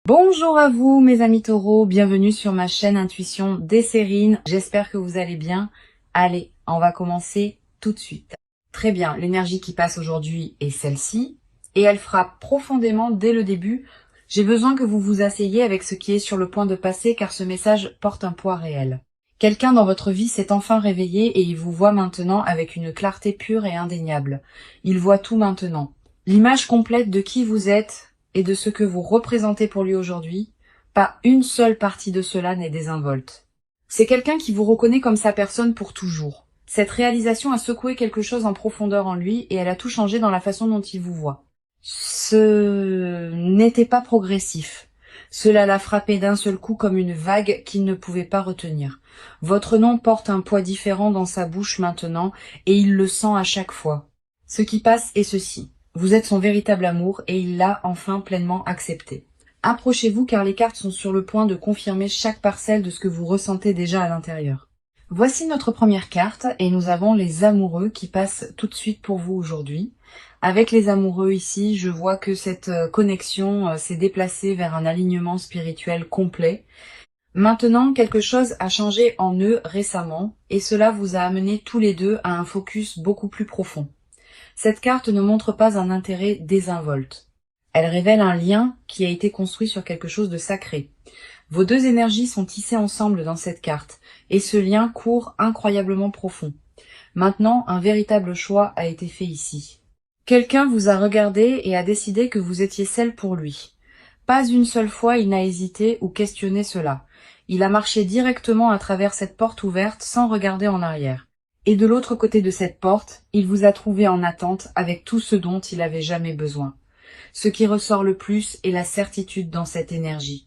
Bonjour à vous mes amis taureaux, bienvenue sur ma chaîne Intuition Desserine. J'espère que vous allez bien. Allez, on va commencer tout de suite. Très bien, l'énergie qui passe aujourd'hui est celle-ci et elle frappe profondément dès le début. J'ai besoin que vous vous asseyiez avec ce qui est sur le point de passer car ce message porte un poids réel. Quelqu'un dans votre vie s'est enfin réveillé et il vous voit maintenant avec une clarté pure et indéniable. Il voit tout maintenant. L'image complète de qui vous êtes et de ce que vous représentez pour lui aujourd'hui, pas une seule partie de cela n'est désinvolte. C'est quelqu'un qui vous reconnaît comme sa personne pour toujours. Cette réalisation a secoué quelque chose en profondeur en lui et elle a tout changé dans la façon dont il vous voit. Ce n'était pas progressif. Cela l'a frappé d'un seul coup comme une vague qu'il ne pouvait pas retenir. Votre nom porte un poids différent dans sa bouche maintenant et il le sent à chaque fois. Ce qui passe est ceci. Vous êtes son véritable amour et il l'a enfin pleinement accepté. Approchez-vous car les cartes sont sur le point de confirmer chaque parcelle de ce que vous ressentez déjà à l'intérieur. Voici notre première carte et nous avons les amoureux qui passent tout de suite pour vous aujourd'hui. Avec les amoureux ici, je vois que cette connexion s'est déplacée vers un alignement spirituel complet. Maintenant, quelque chose a changé en eux récemment et cela vous a amené tous les deux à un focus beaucoup plus profond. Cette carte ne montre pas un intérêt désinvolte. Elle révèle un lien qui a été construit sur quelque chose de sacré. Vos deux énergies sont tissées ensemble dans cette carte, et ce lien court incroyablement profond. Maintenant, un véritable choix a été fait ici. Quelqu'un vous a regardé et a décidé que vous étiez celle pour lui. Pas une seule fois il n'a hésité ou questionné cela. Il a marché directement à travers cette porte ouverte sans regarder en arrière. Et de l'autre côté de cette porte, il vous a trouvé en attente avec tout ce dont il avait jamais besoin. Ce qui ressort le plus est la certitude dans cette énergie.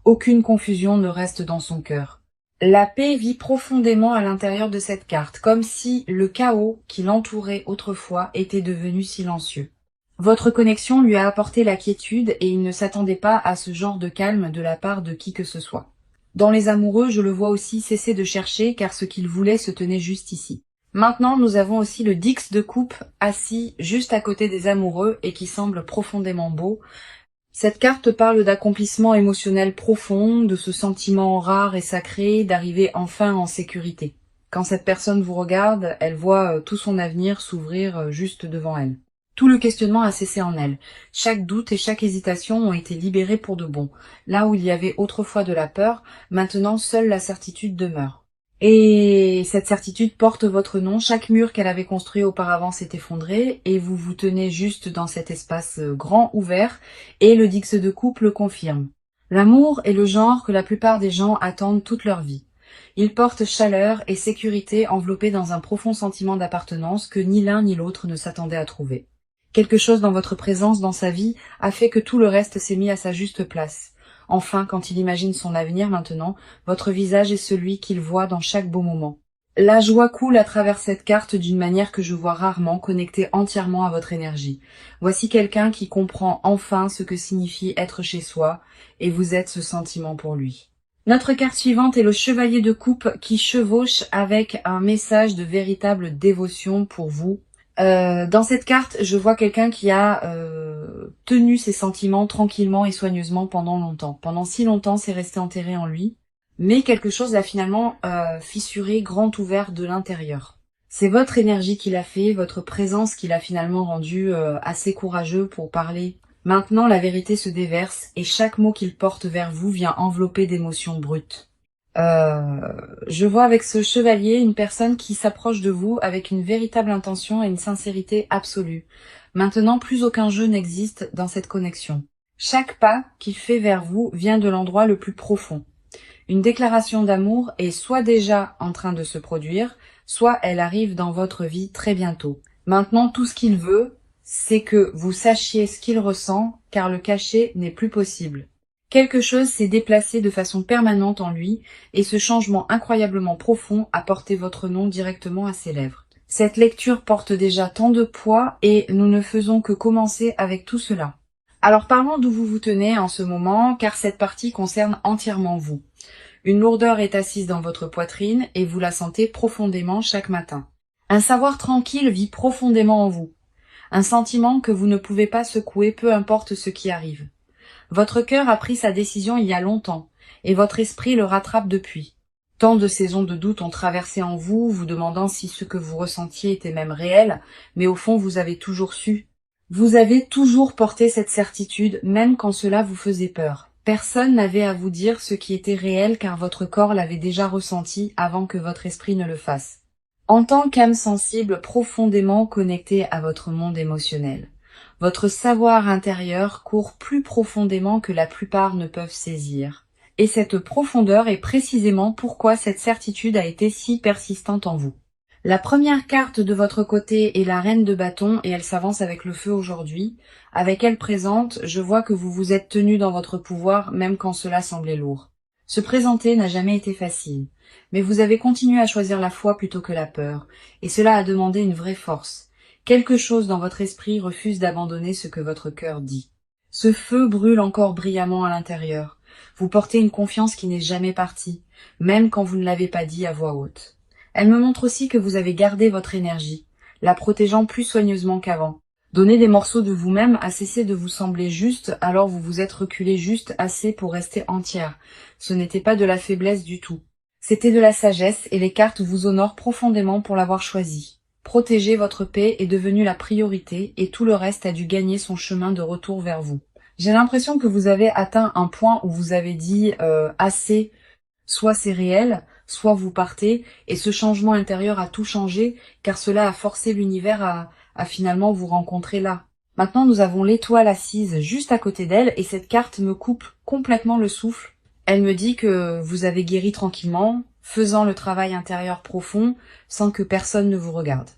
Aucune confusion ne reste dans son cœur. La paix vit profondément à l'intérieur de cette carte, comme si le chaos qui l'entourait autrefois était devenu silencieux. Votre connexion lui a apporté la quiétude et il ne s'attendait pas à ce genre de calme de la part de qui que ce soit. Dans les amoureux, je le vois aussi cesser de chercher car ce qu'il voulait se tenait juste ici. Maintenant, nous avons aussi le Dix de coupe assis juste à côté des amoureux et qui semble profondément beau. Cette carte parle d'accomplissement émotionnel profond, de ce sentiment rare et sacré d'arriver enfin en sécurité. Quand cette personne vous regarde, elle voit tout son avenir s'ouvrir juste devant elle. Tout le questionnement a cessé en elle. Chaque doute et chaque hésitation ont été libérés pour de bon. Là où il y avait autrefois de la peur, maintenant seule la certitude demeure. Et cette certitude porte votre nom, chaque mur qu'elle avait construit auparavant s'est effondré, et vous vous tenez juste dans cet espace grand ouvert, et le Dix de coupe le confirme. L'amour est le genre que la plupart des gens attendent toute leur vie. Il porte chaleur et sécurité enveloppés dans un profond sentiment d'appartenance que ni l'un ni l'autre ne s'attendait à trouver. Quelque chose dans votre présence dans sa vie a fait que tout le reste s'est mis à sa juste place. Enfin, quand il imagine son avenir maintenant, votre visage est celui qu'il voit dans chaque beau moment. La joie coule à travers cette carte d'une manière que je vois rarement, connectée entièrement à votre énergie. Voici quelqu'un qui comprend enfin ce que signifie être chez soi, et vous êtes ce sentiment pour lui. Notre carte suivante est le Chevalier de coupe qui chevauche avec un message de véritable dévotion pour vous. Dans cette carte, je vois quelqu'un qui a tenu ses sentiments tranquillement et soigneusement pendant longtemps. Pendant si longtemps, c'est resté enterré en lui. Mais quelque chose l'a finalement fissuré, grand ouvert de l'intérieur. C'est votre énergie qui l'a fait, votre présence qui l'a finalement rendu assez courageux pour parler. Maintenant, la vérité se déverse et chaque mot qu'il porte vers vous vient envelopper d'émotions brutes. Je vois avec ce chevalier une personne qui s'approche de vous avec une véritable intention et une sincérité absolue. Maintenant, plus aucun jeu n'existe dans cette connexion. Chaque pas qu'il fait vers vous vient de l'endroit le plus profond. Une déclaration d'amour est soit déjà en train de se produire, soit elle arrive dans votre vie très bientôt. Maintenant, tout ce qu'il veut, c'est que vous sachiez ce qu'il ressent, car le cacher n'est plus possible. Quelque chose s'est déplacé de façon permanente en lui, et ce changement incroyablement profond a porté votre nom directement à ses lèvres. Cette lecture porte déjà tant de poids, et nous ne faisons que commencer avec tout cela. Alors parlons d'où vous vous tenez en ce moment, car cette partie concerne entièrement vous. Une lourdeur est assise dans votre poitrine, et vous la sentez profondément chaque matin. Un savoir tranquille vit profondément en vous. Un sentiment que vous ne pouvez pas secouer peu importe ce qui arrive. Votre cœur a pris sa décision il y a longtemps, et votre esprit le rattrape depuis. Tant de saisons de doute ont traversé en vous, vous demandant si ce que vous ressentiez était même réel, mais au fond vous avez toujours su. Vous avez toujours porté cette certitude, même quand cela vous faisait peur. Personne n'avait à vous dire ce qui était réel car votre corps l'avait déjà ressenti avant que votre esprit ne le fasse. En tant qu'âme sensible profondément connectée à votre monde émotionnel, votre savoir intérieur court plus profondément que la plupart ne peuvent saisir. Et cette profondeur est précisément pourquoi cette certitude a été si persistante en vous. La première carte de votre côté est la reine de bâton et elle s'avance avec le feu aujourd'hui. Avec elle présente, je vois que vous vous êtes tenu dans votre pouvoir même quand cela semblait lourd. Se présenter n'a jamais été facile, mais vous avez continué à choisir la foi plutôt que la peur, et cela a demandé une vraie force. Quelque chose dans votre esprit refuse d'abandonner ce que votre cœur dit. Ce feu brûle encore brillamment à l'intérieur. Vous portez une confiance qui n'est jamais partie, même quand vous ne l'avez pas dit à voix haute. Elle me montre aussi que vous avez gardé votre énergie, la protégeant plus soigneusement qu'avant. Donner des morceaux de vous-même a cessé de vous sembler juste, alors vous vous êtes reculé juste assez pour rester entière. Ce n'était pas de la faiblesse du tout. C'était de la sagesse et les cartes vous honorent profondément pour l'avoir choisi. Protéger votre paix est devenu la priorité et tout le reste a dû gagner son chemin de retour vers vous. J'ai l'impression que vous avez atteint un point où vous avez dit assez, soit c'est réel, soit vous partez, et ce changement intérieur a tout changé, car cela a forcé l'univers à finalement vous rencontrer là. Maintenant nous avons l'étoile assise juste à côté d'elle, et cette carte me coupe complètement le souffle. Elle me dit que vous avez guéri tranquillement, faisant le travail intérieur profond, sans que personne ne vous regarde.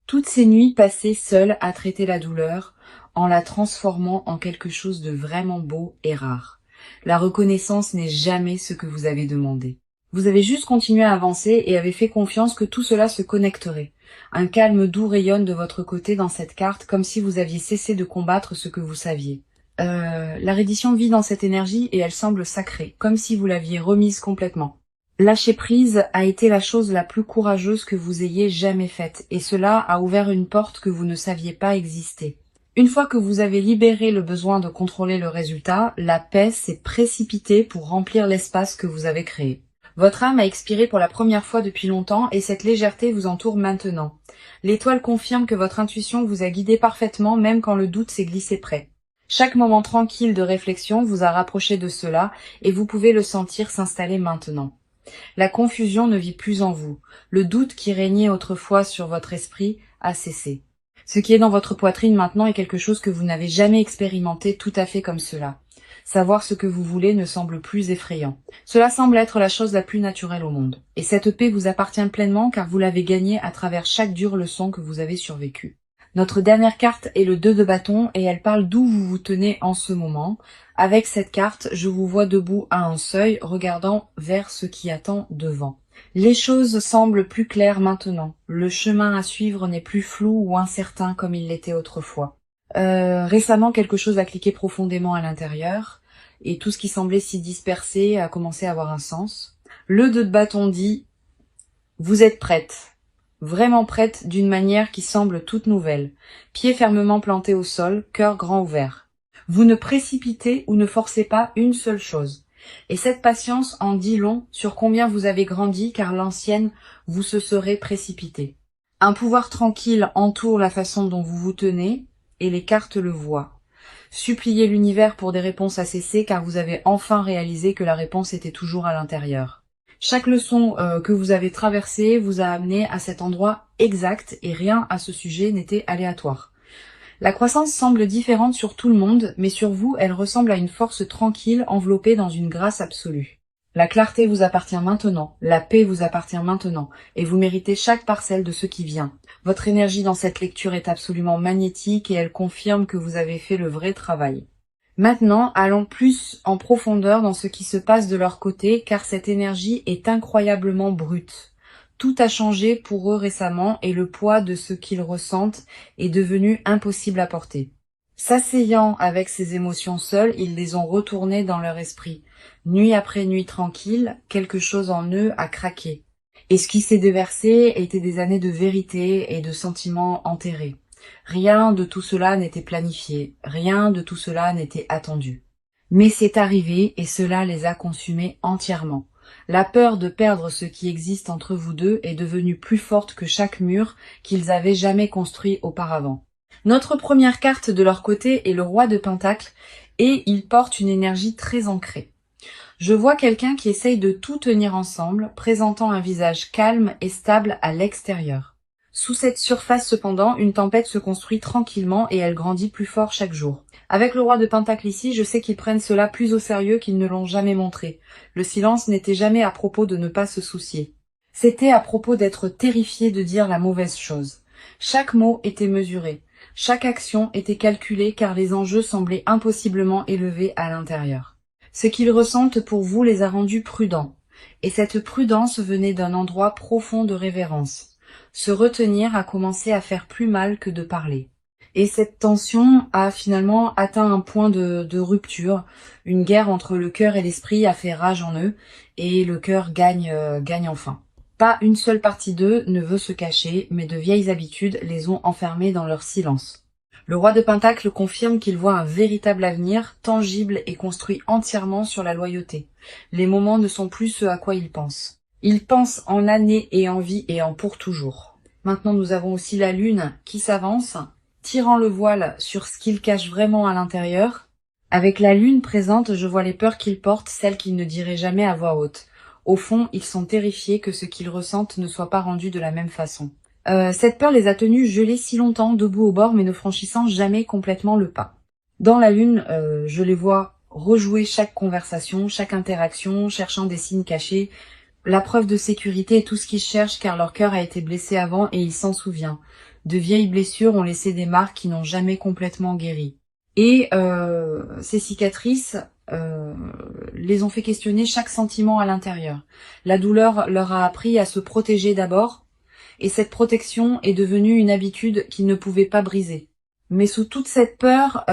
Toutes ces nuits passées seules à traiter la douleur, en la transformant en quelque chose de vraiment beau et rare. La reconnaissance n'est jamais ce que vous avez demandé. Vous avez juste continué à avancer et avez fait confiance que tout cela se connecterait. Un calme doux rayonne de votre côté dans cette carte, comme si vous aviez cessé de combattre ce que vous saviez. La reddition vit dans cette énergie et elle semble sacrée, comme si vous l'aviez remise complètement. Lâcher prise a été la chose la plus courageuse que vous ayez jamais faite, et cela a ouvert une porte que vous ne saviez pas exister. Une fois que vous avez libéré le besoin de contrôler le résultat, la paix s'est précipitée pour remplir l'espace que vous avez créé. Votre âme a expiré pour la première fois depuis longtemps et cette légèreté vous entoure maintenant. L'étoile confirme que votre intuition vous a guidé parfaitement même quand le doute s'est glissé près. Chaque moment tranquille de réflexion vous a rapproché de cela et vous pouvez le sentir s'installer maintenant. La confusion ne vit plus en vous. Le doute qui régnait autrefois sur votre esprit a cessé. Ce qui est dans votre poitrine maintenant est quelque chose que vous n'avez jamais expérimenté tout à fait comme cela. Savoir ce que vous voulez ne semble plus effrayant. Cela semble être la chose la plus naturelle au monde. Et cette paix vous appartient pleinement car vous l'avez gagnée à travers chaque dure leçon que vous avez survécue. Notre dernière carte est le 2 de bâton et elle parle d'où vous vous tenez en ce moment. Avec cette carte, je vous vois debout à un seuil, regardant vers ce qui attend devant. Les choses semblent plus claires maintenant. Le chemin à suivre n'est plus flou ou incertain comme il l'était autrefois. Récemment, quelque chose a cliqué profondément à l'intérieur et tout ce qui semblait si dispersé a commencé à avoir un sens. Le 2 de bâton dit « Vous êtes prête ». Vraiment prête d'une manière qui semble toute nouvelle, pieds fermement plantés au sol, cœur grand ouvert. Vous ne précipitez ou ne forcez pas une seule chose. Et cette patience en dit long sur combien vous avez grandi car l'ancienne vous se serait précipité. Un pouvoir tranquille entoure la façon dont vous vous tenez et les cartes le voient. Suppliez l'univers pour des réponses à cesser car vous avez enfin réalisé que la réponse était toujours à l'intérieur. Chaque leçon que vous avez traversée vous a amené à cet endroit exact et rien à ce sujet n'était aléatoire. La croissance semble différente sur tout le monde, mais sur vous, elle ressemble à une force tranquille enveloppée dans une grâce absolue. La clarté vous appartient maintenant, la paix vous appartient maintenant, et vous méritez chaque parcelle de ce qui vient. Votre énergie dans cette lecture est absolument magnétique et elle confirme que vous avez fait le vrai travail. Maintenant, allons plus en profondeur dans ce qui se passe de leur côté, car cette énergie est incroyablement brute. Tout a changé pour eux récemment et le poids de ce qu'ils ressentent est devenu impossible à porter. S'asseyant avec ces émotions seuls, ils les ont retournées dans leur esprit. Nuit après nuit tranquille, quelque chose en eux a craqué. Et ce qui s'est déversé était des années de vérité et de sentiments enterrés. Rien de tout cela n'était planifié, rien de tout cela n'était attendu. Mais c'est arrivé et cela les a consumés entièrement. La peur de perdre ce qui existe entre vous deux est devenue plus forte que chaque mur qu'ils avaient jamais construit auparavant. Notre première carte de leur côté est le roi de Pentacles et il porte une énergie très ancrée. Je vois quelqu'un qui essaye de tout tenir ensemble, présentant un visage calme et stable à l'extérieur. Sous cette surface cependant, une tempête se construit tranquillement et elle grandit plus fort chaque jour. Avec le roi de Pentacle ici, je sais qu'ils prennent cela plus au sérieux qu'ils ne l'ont jamais montré. Le silence n'était jamais à propos de ne pas se soucier. C'était à propos d'être terrifié de dire la mauvaise chose. Chaque mot était mesuré. Chaque action était calculée car les enjeux semblaient impossiblement élevés à l'intérieur. Ce qu'ils ressentent pour vous les a rendus prudents. Et cette prudence venait d'un endroit profond de révérence. Se retenir a commencé à faire plus mal que de parler. Et cette tension a finalement atteint un point de rupture. Une guerre entre le cœur et l'esprit a fait rage en eux, et le cœur gagne enfin. Pas une seule partie d'eux ne veut se cacher, mais de vieilles habitudes les ont enfermés dans leur silence. Le roi de Pentacle confirme qu'il voit un véritable avenir, tangible et construit entièrement sur la loyauté. Les moments ne sont plus ce à quoi il pense. Il pense en années et en vie et en pour toujours. Maintenant nous avons aussi la lune qui s'avance, tirant le voile sur ce qu'il cache vraiment à l'intérieur. Avec la lune présente, je vois les peurs qu'ils portent, celles qu'ils ne diraient jamais à voix haute. Au fond, ils sont terrifiés que ce qu'ils ressentent ne soit pas rendu de la même façon. Cette peur les a tenus gelés si longtemps, debout au bord, mais ne franchissant jamais complètement le pas. Dans la lune, je les vois rejouer chaque conversation, chaque interaction, cherchant des signes cachés, la preuve de sécurité et tout ce qu'ils cherchent car leur cœur a été blessé avant et il s'en souvient. De vieilles blessures ont laissé des marques qui n'ont jamais complètement guéri. Et ces cicatrices les ont fait questionner chaque sentiment à l'intérieur. La douleur leur a appris à se protéger d'abord, et cette protection est devenue une habitude qu'ils ne pouvaient pas briser. Mais sous toute cette peur,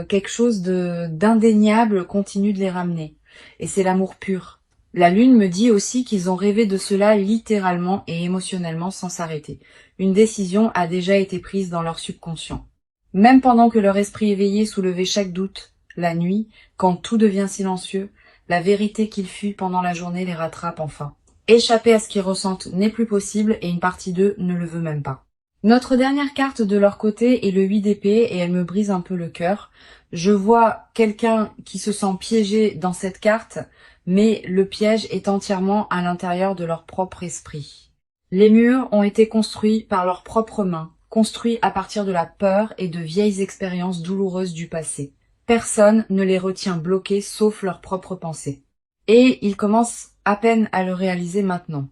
quelque chose d'indéniable continue de les ramener. Et c'est l'amour pur. La lune me dit aussi qu'ils ont rêvé de cela littéralement et émotionnellement sans s'arrêter. Une décision a déjà été prise dans leur subconscient. Même pendant que leur esprit éveillé soulevait chaque doute, la nuit, quand tout devient silencieux, la vérité qu'ils fuient pendant la journée les rattrape enfin. Échapper à ce qu'ils ressentent n'est plus possible et une partie d'eux ne le veut même pas. Notre dernière carte de leur côté est le 8 d'épée et elle me brise un peu le cœur. Je vois quelqu'un qui se sent piégé dans cette carte, mais le piège est entièrement à l'intérieur de leur propre esprit. Les murs ont été construits par leurs propres mains, construits à partir de la peur et de vieilles expériences douloureuses du passé. Personne ne les retient bloqués sauf leurs propres pensées. Et ils commencent à peine à le réaliser maintenant.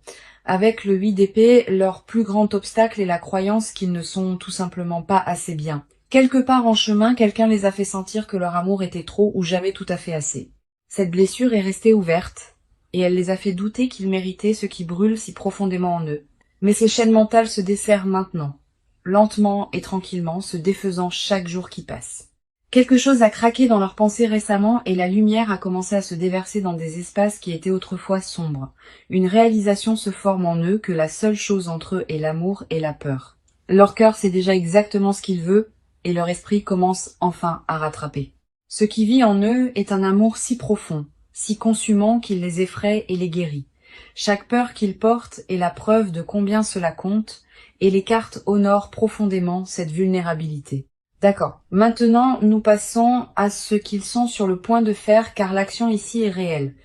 Avec le 8 d'épée, leur plus grand obstacle est la croyance qu'ils ne sont tout simplement pas assez bien. Quelque part en chemin, quelqu'un les a fait sentir que leur amour était trop ou jamais tout à fait assez. Cette blessure est restée ouverte, et elle les a fait douter qu'ils méritaient ce qui brûle si profondément en eux. Mais ces chaînes mentales se desserrent maintenant, lentement et tranquillement, se défaisant chaque jour qui passe. Quelque chose a craqué dans leurs pensées récemment et la lumière a commencé à se déverser dans des espaces qui étaient autrefois sombres. Une réalisation se forme en eux que la seule chose entre eux est l'amour et la peur. Leur cœur sait déjà exactement ce qu'il veut et leur esprit commence enfin à rattraper. Ce qui vit en eux est un amour si profond, si consumant qu'il les effraie et les guérit. Chaque peur qu'ils portent est la preuve de combien cela compte et les cartes honorent profondément cette vulnérabilité. D'accord. Maintenant, nous passons à ce qu'ils sont sur le point de faire car l'action ici est réelle.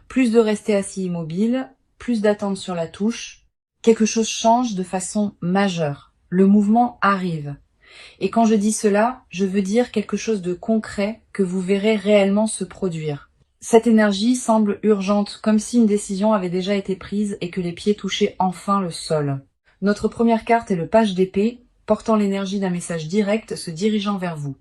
Plus de rester assis immobile, plus d'attendre sur la touche. Quelque chose change de façon majeure. Le mouvement arrive. Et quand je dis cela, je veux dire quelque chose de concret que vous verrez réellement se produire. Cette énergie semble urgente, comme si une décision avait déjà été prise et que les pieds touchaient enfin le sol. Notre première carte est le page d'épée, portant l'énergie d'un message direct se dirigeant vers vous.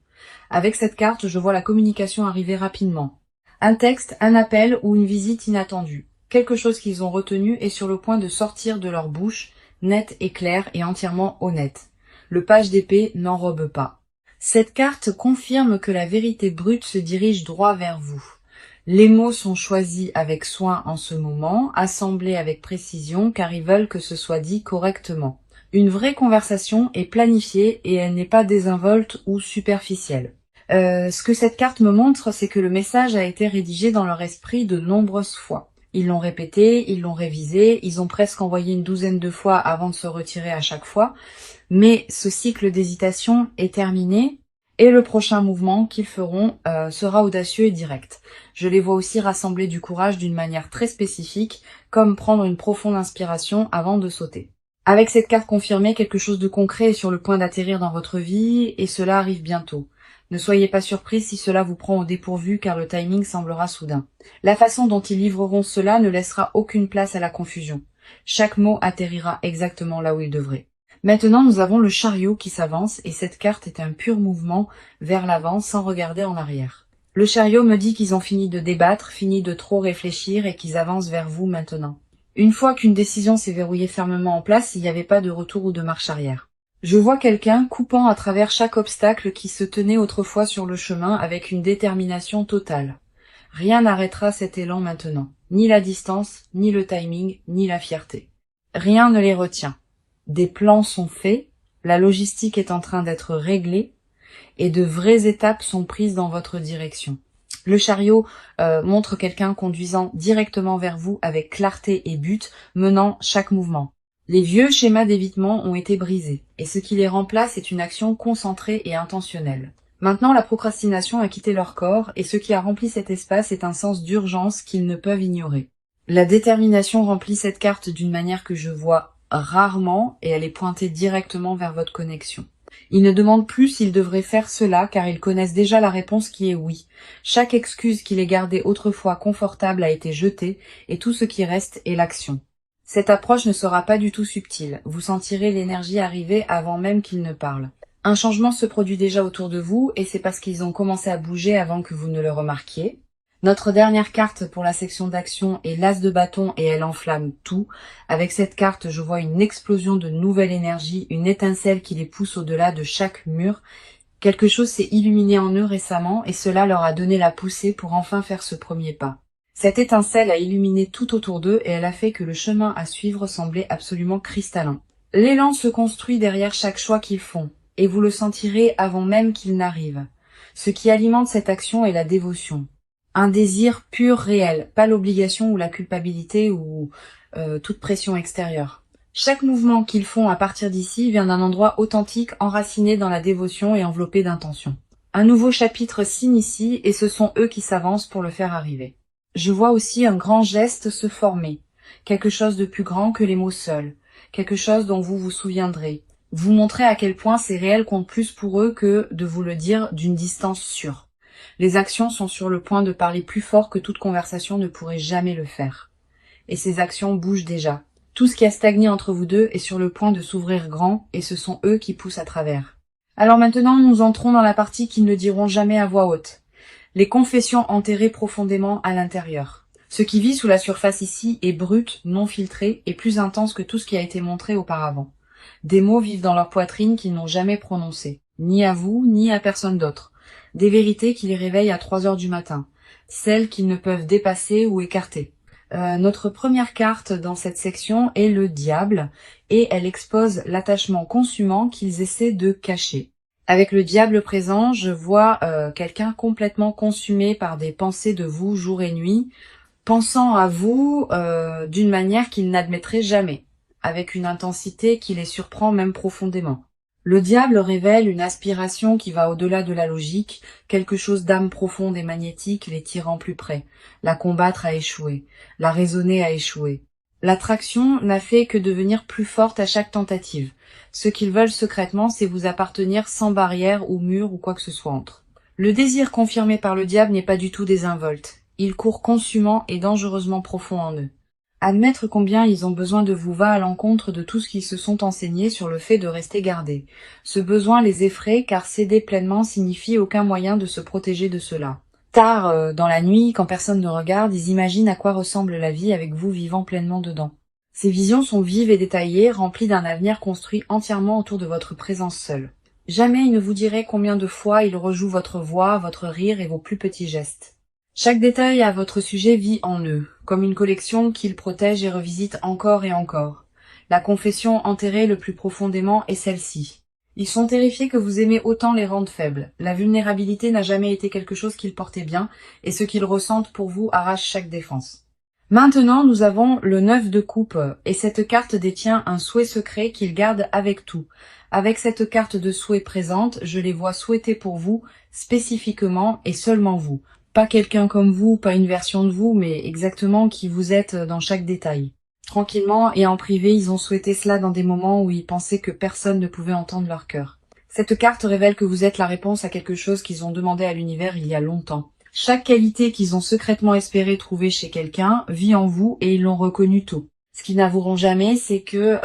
Avec cette carte, je vois la communication arriver rapidement. Un texte, un appel ou une visite inattendue. Quelque chose qu'ils ont retenu est sur le point de sortir de leur bouche, net et clair et entièrement honnête. Le page d'épée n'enrobe pas. Cette carte confirme que la vérité brute se dirige droit vers vous. Les mots sont choisis avec soin en ce moment, assemblés avec précision car ils veulent que ce soit dit correctement. Une vraie conversation est planifiée et elle n'est pas désinvolte ou superficielle. Ce que cette carte me montre, c'est que le message a été rédigé dans leur esprit de nombreuses fois. Ils l'ont répété, ils l'ont révisé, ils ont presque envoyé une douzaine de fois avant de se retirer à chaque fois. Mais ce cycle d'hésitation est terminé et le prochain mouvement qu'ils feront sera audacieux et direct. Je les vois aussi rassembler du courage d'une manière très spécifique, comme prendre une profonde inspiration avant de sauter. Avec cette carte confirmée, quelque chose de concret est sur le point d'atterrir dans votre vie et cela arrive bientôt. Ne soyez pas surpris si cela vous prend au dépourvu car le timing semblera soudain. La façon dont ils livreront cela ne laissera aucune place à la confusion. Chaque mot atterrira exactement là où il devrait. Maintenant, nous avons le chariot qui s'avance et cette carte est un pur mouvement vers l'avant sans regarder en arrière. Le chariot me dit qu'ils ont fini de débattre, fini de trop réfléchir et qu'ils avancent vers vous maintenant. Une fois qu'une décision s'est verrouillée fermement en place, il n'y avait pas de retour ou de marche arrière. Je vois quelqu'un coupant à travers chaque obstacle qui se tenait autrefois sur le chemin avec une détermination totale. Rien n'arrêtera cet élan maintenant, ni la distance, ni le timing, ni la fierté. Rien ne les retient. Des plans sont faits, la logistique est en train d'être réglée et de vraies étapes sont prises dans votre direction. Le chariot montre quelqu'un conduisant directement vers vous avec clarté et but, menant chaque mouvement. Les vieux schémas d'évitement ont été brisés, et ce qui les remplace est une action concentrée et intentionnelle. Maintenant, la procrastination a quitté leur corps, et ce qui a rempli cet espace est un sens d'urgence qu'ils ne peuvent ignorer. La détermination remplit cette carte d'une manière que je vois rarement, et elle est pointée directement vers votre connexion. Ils ne demandent plus s'ils devraient faire cela, car ils connaissent déjà la réponse qui est oui. Chaque excuse qui les gardait autrefois confortable a été jetée, et tout ce qui reste est l'action. Cette approche ne sera pas du tout subtile. Vous sentirez l'énergie arriver avant même qu'ils ne parlent. Un changement se produit déjà autour de vous et c'est parce qu'ils ont commencé à bouger avant que vous ne le remarquiez. Notre dernière carte pour la section d'action est l'As de bâton et elle enflamme tout. Avec cette carte, je vois une explosion de nouvelle énergie, une étincelle qui les pousse au-delà de chaque mur. Quelque chose s'est illuminé en eux récemment et cela leur a donné la poussée pour enfin faire ce premier pas. Cette étincelle a illuminé tout autour d'eux et elle a fait que le chemin à suivre semblait absolument cristallin. L'élan se construit derrière chaque choix qu'ils font, et vous le sentirez avant même qu'il n'arrive. Ce qui alimente cette action est la dévotion. Un désir pur réel, pas l'obligation ou la culpabilité ou toute pression extérieure. Chaque mouvement qu'ils font à partir d'ici vient d'un endroit authentique, enraciné dans la dévotion et enveloppé d'intention. Un nouveau chapitre s'initie et ce sont eux qui s'avancent pour le faire arriver. Je vois aussi un grand geste se former, quelque chose de plus grand que les mots seuls, quelque chose dont vous vous souviendrez. Vous montrez à quel point ces réels comptent plus pour eux que de vous le dire d'une distance sûre. Les actions sont sur le point de parler plus fort que toute conversation ne pourrait jamais le faire. Et ces actions bougent déjà. Tout ce qui a stagné entre vous deux est sur le point de s'ouvrir grand et ce sont eux qui poussent à travers. Alors maintenant, nous entrons dans la partie qu'ils ne diront jamais à voix haute. Les confessions enterrées profondément à l'intérieur. Ce qui vit sous la surface ici est brut, non filtré et plus intense que tout ce qui a été montré auparavant. Des mots vivent dans leur poitrine qu'ils n'ont jamais prononcés, ni à vous, ni à personne d'autre. Des vérités qui les réveillent à 3 heures du matin, celles qu'ils ne peuvent dépasser ou écarter. Notre première carte dans cette section est le diable et elle expose l'attachement consumant qu'ils essaient de cacher. Avec le diable présent, je vois quelqu'un complètement consumé par des pensées de vous jour et nuit, pensant à vous d'une manière qu'il n'admettrait jamais, avec une intensité qui les surprend même profondément. Le diable révèle une aspiration qui va au-delà de la logique, quelque chose d'âme profonde et magnétique les tirant plus près. La combattre a échoué, la raisonner a échoué. L'attraction n'a fait que devenir plus forte à chaque tentative. Ce qu'ils veulent secrètement, c'est vous appartenir sans barrière ou mur ou quoi que ce soit entre. Le désir confirmé par le diable n'est pas du tout désinvolte. Il court consumant et dangereusement profond en eux. Admettre combien ils ont besoin de vous va à l'encontre de tout ce qu'ils se sont enseignés sur le fait de rester gardés. Ce besoin les effraie car céder pleinement signifie aucun moyen de se protéger de cela. Tard, dans la nuit, quand personne ne regarde, ils imaginent à quoi ressemble la vie avec vous vivant pleinement dedans. Ces visions sont vives et détaillées, remplies d'un avenir construit entièrement autour de votre présence seule. Jamais ils ne vous diraient combien de fois ils rejouent votre voix, votre rire et vos plus petits gestes. Chaque détail à votre sujet vit en eux, comme une collection qu'ils protègent et revisitent encore et encore. La confession enterrée le plus profondément est celle-ci. Ils sont terrifiés que vous aimez autant les rendre faibles. La vulnérabilité n'a jamais été quelque chose qu'ils portaient bien, et ce qu'ils ressentent pour vous arrache chaque défense. Maintenant, nous avons le 9 de coupe, et cette carte détient un souhait secret qu'ils gardent avec tout. Avec cette carte de souhait présente, je les vois souhaiter pour vous, spécifiquement et seulement vous. Pas quelqu'un comme vous, pas une version de vous, mais exactement qui vous êtes dans chaque détail. Tranquillement et en privé, ils ont souhaité cela dans des moments où ils pensaient que personne ne pouvait entendre leur cœur. Cette carte révèle que vous êtes la réponse à quelque chose qu'ils ont demandé à l'univers il y a longtemps. Chaque qualité qu'ils ont secrètement espéré trouver chez quelqu'un vit en vous et ils l'ont reconnu tôt. Ce qu'ils n'avoueront jamais, c'est que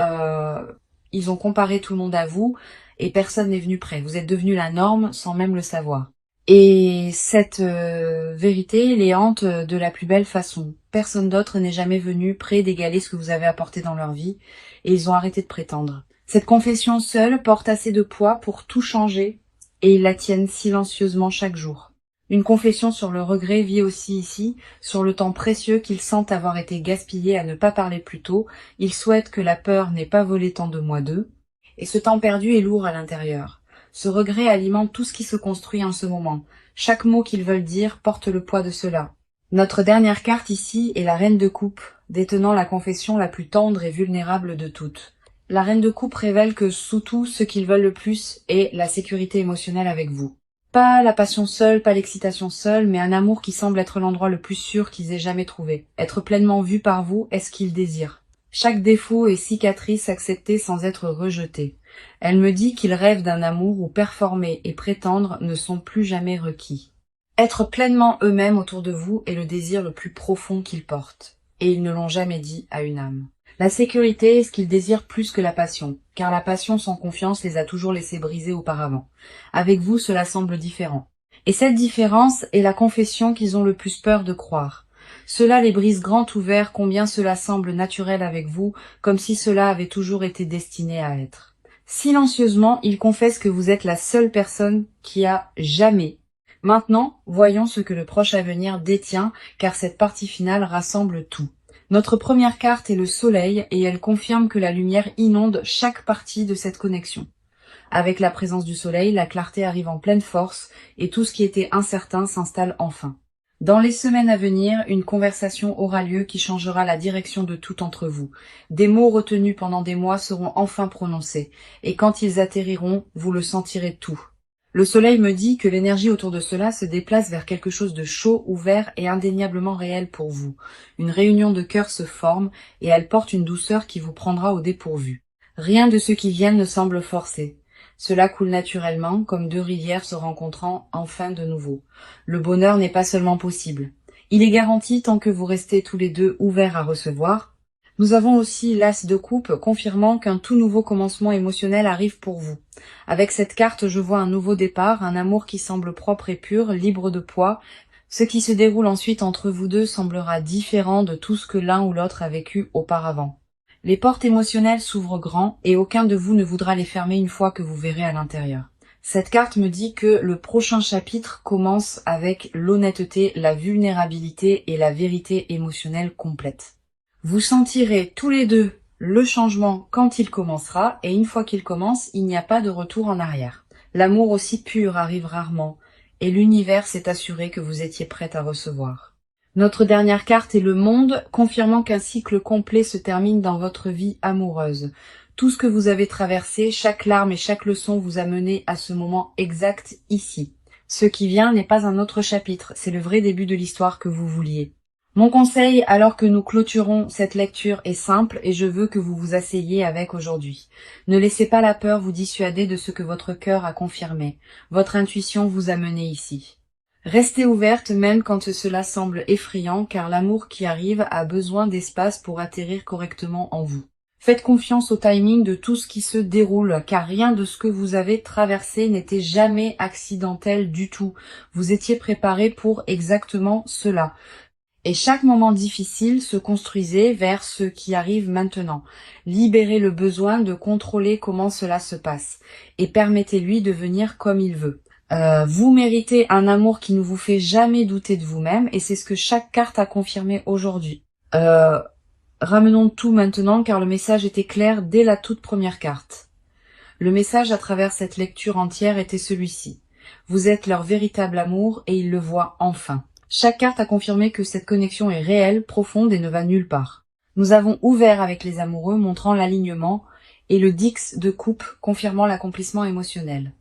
ils ont comparé tout le monde à vous et personne n'est venu près. Vous êtes devenu la norme sans même le savoir. Et cette vérité les hante de la plus belle façon. Personne d'autre n'est jamais venu près d'égaler ce que vous avez apporté dans leur vie et ils ont arrêté de prétendre. Cette confession seule porte assez de poids pour tout changer et ils la tiennent silencieusement chaque jour. Une confession sur le regret vit aussi ici, sur le temps précieux qu'ils sentent avoir été gaspillé à ne pas parler plus tôt. Ils souhaitent que la peur n'ait pas volé tant de moi d'eux. Et ce temps perdu est lourd à l'intérieur. Ce regret alimente tout ce qui se construit en ce moment. Chaque mot qu'ils veulent dire porte le poids de cela. Notre dernière carte ici est la Reine de Coupe, détenant la confession la plus tendre et vulnérable de toutes. La Reine de Coupe révèle que sous tout, ce qu'ils veulent le plus est la sécurité émotionnelle avec vous. Pas la passion seule, pas l'excitation seule, mais un amour qui semble être l'endroit le plus sûr qu'ils aient jamais trouvé. Être pleinement vu par vous est ce qu'ils désirent. Chaque défaut et cicatrice acceptée sans être rejetée. Elle me dit qu'ils rêvent d'un amour où performer et prétendre ne sont plus jamais requis. Être pleinement eux-mêmes autour de vous est le désir le plus profond qu'ils portent. Et ils ne l'ont jamais dit à une âme. La sécurité est ce qu'ils désirent plus que la passion, car la passion sans confiance les a toujours laissés briser auparavant. Avec vous, cela semble différent. Et cette différence est la confession qu'ils ont le plus peur de croire. Cela les brise grand ouvert combien cela semble naturel avec vous, comme si cela avait toujours été destiné à être. Silencieusement, ils confessent que vous êtes la seule personne qui a jamais. Maintenant, voyons ce que le proche avenir détient, car cette partie finale rassemble tout. Notre première carte est le soleil et elle confirme que la lumière inonde chaque partie de cette connexion. Avec la présence du soleil, la clarté arrive en pleine force et tout ce qui était incertain s'installe enfin. Dans les semaines à venir, une conversation aura lieu qui changera la direction de tout entre vous. Des mots retenus pendant des mois seront enfin prononcés et quand ils atterriront, vous le sentirez tout. Le soleil me dit que l'énergie autour de cela se déplace vers quelque chose de chaud, ouvert et indéniablement réel pour vous. Une réunion de cœurs se forme et elle porte une douceur qui vous prendra au dépourvu. Rien de ce qui vient ne semble forcé. Cela coule naturellement, comme deux rivières se rencontrant enfin de nouveau. Le bonheur n'est pas seulement possible. Il est garanti tant que vous restez tous les deux ouverts à recevoir. Nous avons aussi l'As de coupe confirmant qu'un tout nouveau commencement émotionnel arrive pour vous. Avec cette carte, je vois un nouveau départ, un amour qui semble propre et pur, libre de poids. Ce qui se déroule ensuite entre vous deux semblera différent de tout ce que l'un ou l'autre a vécu auparavant. Les portes émotionnelles s'ouvrent grand et aucun de vous ne voudra les fermer une fois que vous verrez à l'intérieur. Cette carte me dit que le prochain chapitre commence avec l'honnêteté, la vulnérabilité et la vérité émotionnelle complète. Vous sentirez tous les deux le changement quand il commencera, et une fois qu'il commence, il n'y a pas de retour en arrière. L'amour aussi pur arrive rarement, et l'univers s'est assuré que vous étiez prête à recevoir. Notre dernière carte est le monde, confirmant qu'un cycle complet se termine dans votre vie amoureuse. Tout ce que vous avez traversé, chaque larme et chaque leçon vous a mené à ce moment exact ici. Ce qui vient n'est pas un autre chapitre, c'est le vrai début de l'histoire que vous vouliez. Mon conseil, alors que nous clôturons cette lecture, est simple et je veux que vous vous asseyiez avec aujourd'hui. Ne laissez pas la peur vous dissuader de ce que votre cœur a confirmé. Votre intuition vous a mené ici. Restez ouverte même quand cela semble effrayant, car l'amour qui arrive a besoin d'espace pour atterrir correctement en vous. Faites confiance au timing de tout ce qui se déroule, car rien de ce que vous avez traversé n'était jamais accidentel du tout. Vous étiez préparé pour exactement cela. Et chaque moment difficile se construisait vers ce qui arrive maintenant. Libérez le besoin de contrôler comment cela se passe et permettez-lui de venir comme il veut. Vous méritez un amour qui ne vous fait jamais douter de vous-même et c'est ce que chaque carte a confirmé aujourd'hui. Ramenons tout maintenant car le message était clair dès la toute première carte. Le message à travers cette lecture entière était celui-ci. Vous êtes leur véritable amour et ils le voient enfin. Chaque carte a confirmé que cette connexion est réelle, profonde et ne va nulle part. Nous avons ouvert avec les amoureux, montrant l'alignement, et le Dix de coupe, confirmant l'accomplissement émotionnel.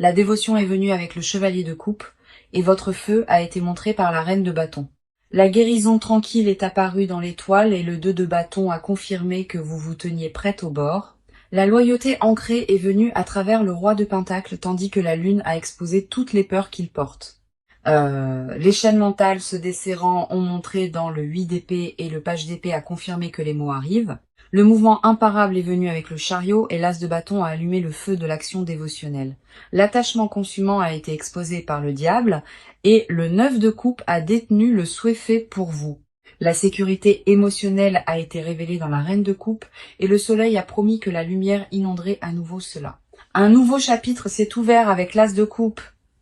La dévotion est venue avec le chevalier de coupe, et votre feu a été montré par la reine de bâton. La guérison tranquille est apparue dans l'étoile et le 2 de bâton a confirmé que vous vous teniez prête au bord. La loyauté ancrée est venue à travers le roi de Pentacle tandis que la lune a exposé toutes les peurs qu'il porte. Les chaînes mentales se desserrant ont montré dans le 8 d'épée et le page d'épée a confirmé que les mots arrivent. Le mouvement imparable est venu avec le chariot et l'as de bâton a allumé le feu de l'action dévotionnelle. L'attachement consumant a été exposé par le diable et le 9 de coupe a détenu le souhait fait pour vous. La sécurité émotionnelle a été révélée dans la reine de coupe et le soleil a promis que la lumière inonderait à nouveau cela. Un nouveau chapitre s'est ouvert avec l'as de coupe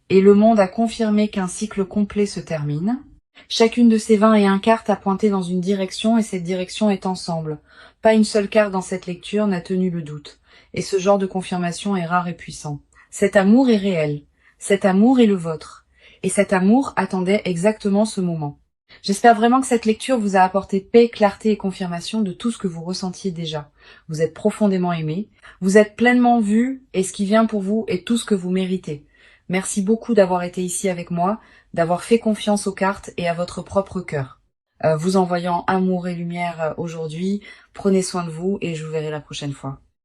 et le monde a confirmé qu'un cycle complet se termine. Chacune de ces 21 cartes a pointé dans une direction et cette direction est ensemble. Pas une seule carte dans cette lecture n'a tenu le doute. Et ce genre de confirmation est rare et puissant. Cet amour est réel. Cet amour est le vôtre. Et cet amour attendait exactement ce moment. J'espère vraiment que cette lecture vous a apporté paix, clarté et confirmation de tout ce que vous ressentiez déjà. Vous êtes profondément aimé, vous êtes pleinement vu et ce qui vient pour vous est tout ce que vous méritez. Merci beaucoup d'avoir été ici avec moi, d'avoir fait confiance aux cartes et à votre propre cœur. Vous envoyant amour et lumière aujourd'hui, prenez soin de vous et je vous verrai la prochaine fois.